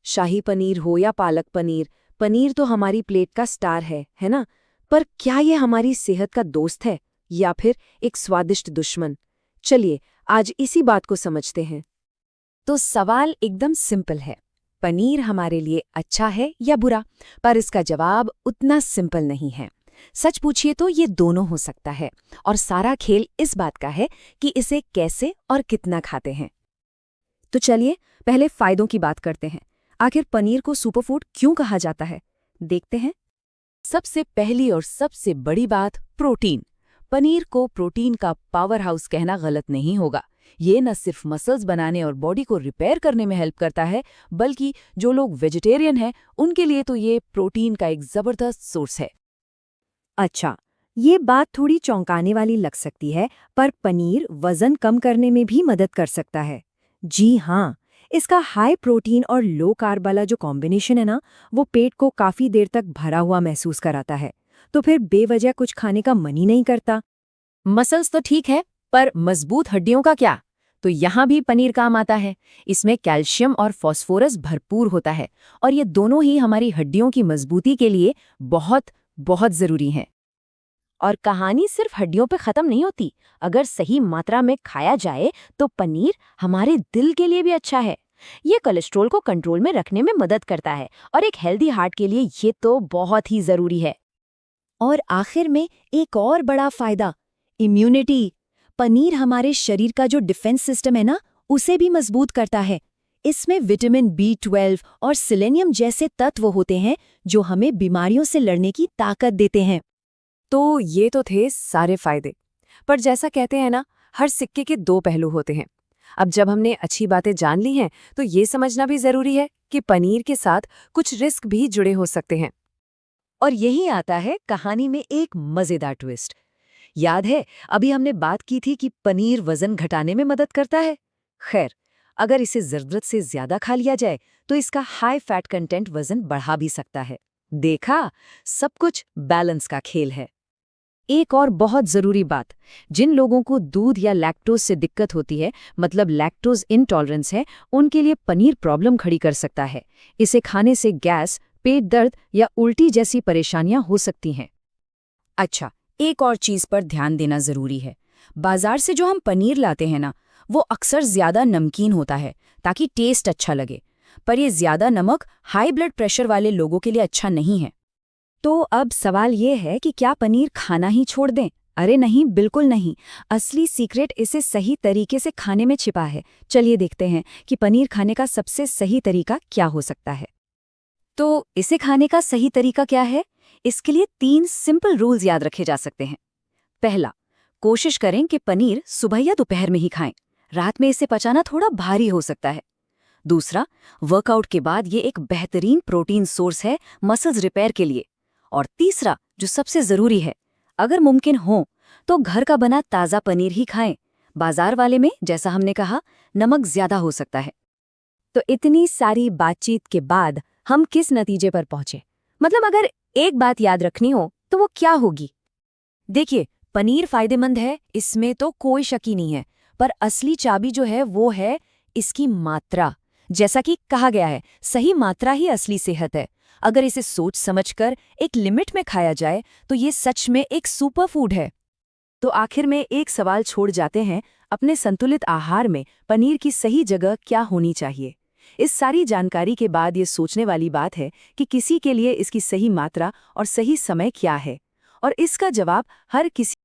शाही पनीर हो या पालक पनीर, पनीर तो हमारी प्लेट का स्टार है ना? पर क्या ये हमारी सेहत का दोस्त है या फिर एक स्वादिष्ट दुश्मन? चलिए आज इसी बात को समझते हैं। तो सवाल एकदम सिंपल है, पनीर हमारे लिए अच्छा है या बुरा? पर इसका जवाब उतना सिंपल नहीं है। सच पूछिए तो ये दोनों हो सकता है, और सारा खेल इस बात का है कि इसे कैसे और कितना खाते हैं। तो चलिए पहले फायदों की बात करते हैं। आखिर पनीर को सुपरफूड क्यों कहा जाता है, देखते हैं। सबसे पहली और सबसे बड़ी बात, प्रोटीन। पनीर को प्रोटीन का पावर हाउस कहना गलत नहीं होगा। ये न सिर्फ मसल्स बनाने और बॉडी को रिपेयर करने में हेल्प करता है, बल्कि जो लोग वेजिटेरियन हैं उनके लिए तो ये प्रोटीन का एक जबरदस्त सोर्स है। अच्छा, ये बात थोड़ी चौंकाने वाली लग सकती है, पर पनीर वजन कम करने में भी मदद कर सकता है। जी हाँ, इसका हाई प्रोटीन और लो कार्ब वाला जो कॉम्बिनेशन है ना, वो पेट को काफी देर तक भरा हुआ महसूस कराता है। तो फिर बेवजह कुछ खाने का मन ही नहीं करता। मसल्स तो ठीक है, पर मजबूत हड्डियों का क्या? तो यहाँ भी पनीर काम आता है। इसमें कैल्शियम और फास्फोरस भरपूर होता है, और ये दोनों ही हमारी हड्डियों की मजबूती के लिए बहुत बहुत जरूरी हैं। और कहानी सिर्फ हड्डियों पे खत्म नहीं होती। अगर सही मात्रा में खाया जाए तो पनीर हमारे दिल के लिए भी अच्छा है। ये कोलेस्ट्रॉल को कंट्रोल में रखने में मदद करता है, और एक हेल्दी हार्ट के लिए ये तो बहुत ही जरूरी है। और आखिर में एक और बड़ा फायदा, इम्यूनिटी। पनीर हमारे शरीर का जो डिफेंस सिस्टम है ना, उसे भी मजबूत करता है। इसमें विटामिन B12 और सेलेनियम जैसे तत्व होते हैं जो हमें बीमारियों से लड़ने की ताकत देते हैं। तो ये तो थे सारे फायदे, पर जैसा कहते हैं ना, हर सिक्के के दो पहलू होते हैं। अब जब हमने अच्छी बातें जान ली हैं, तो ये समझना भी जरूरी है कि पनीर के साथ कुछ रिस्क भी जुड़े हो सकते हैं। और यही आता है कहानी में एक मजेदार ट्विस्ट। याद है अभी हमने बात की थी कि पनीर वजन घटाने में मदद करता है। खैर, अगर इसे जरूरत से ज्यादा खा लिया जाए तो इसका हाई फैट कंटेंट वजन बढ़ा भी सकता है। देखा, सब कुछ बैलेंस का खेल है। एक और बहुत जरूरी बात, जिन लोगों को दूध या लैक्टोज से दिक्कत होती है, मतलब लैक्टोज इंटॉलरेंस है, उनके लिए पनीर प्रॉब्लम खड़ी कर सकता है। इसे खाने से गैस, पेट दर्द या उल्टी जैसी परेशानियां हो सकती हैं। अच्छा, एक और चीज पर ध्यान देना जरूरी है। बाजार से जो हम पनीर लाते हैं ना, वो अक्सर ज्यादा नमकीन होता है ताकि टेस्ट अच्छा लगे। पर ये ज्यादा नमक हाई ब्लड प्रेशर वाले लोगों के लिए अच्छा नहीं है। तो अब सवाल ये है कि क्या पनीर खाना ही छोड़ दें? अरे नहीं, बिल्कुल नहीं। असली सीक्रेट इसे सही तरीके से खाने में छिपा है। चलिए देखते हैं कि पनीर खाने का सबसे सही तरीका क्या हो सकता है। तो इसे खाने का सही तरीका क्या है? इसके लिए 3 सिंपल रूल्स याद रखे जा सकते हैं। पहला, कोशिश करें कि पनीर सुबह या दोपहर में ही खाएं। रात में इसे पचाना थोड़ा भारी हो सकता है। दूसरा, वर्कआउट के बाद ये एक बेहतरीन प्रोटीन सोर्स है मसल्स रिपेयर के लिए। और तीसरा, जो सबसे जरूरी है, अगर मुमकिन हो तो घर का बना ताज़ा पनीर ही खाएं। बाजार वाले में, जैसा हमने कहा, नमक ज्यादा हो सकता है। तो इतनी सारी बातचीत के बाद हम किस नतीजे पर पहुंचे? मतलब अगर एक बात याद रखनी हो तो वो क्या होगी? देखिए, पनीर फायदेमंद है, इसमें तो कोई शक ही नहीं है। पर असली चाबी जो है वो है इसकी मात्रा। जैसा कि कहा गया है, सही मात्रा ही असली सेहत है। अगर इसे सोच समझकर एक लिमिट में खाया जाए तो ये सच में एक सुपर फूड है। तो आखिर में एक सवाल छोड़ जाते हैं, अपने संतुलित आहार में पनीर की सही जगह क्या होनी चाहिए? इस सारी जानकारी के बाद ये सोचने वाली बात है कि किसी के लिए इसकी सही मात्रा और सही समय क्या है, और इसका जवाब हर किसी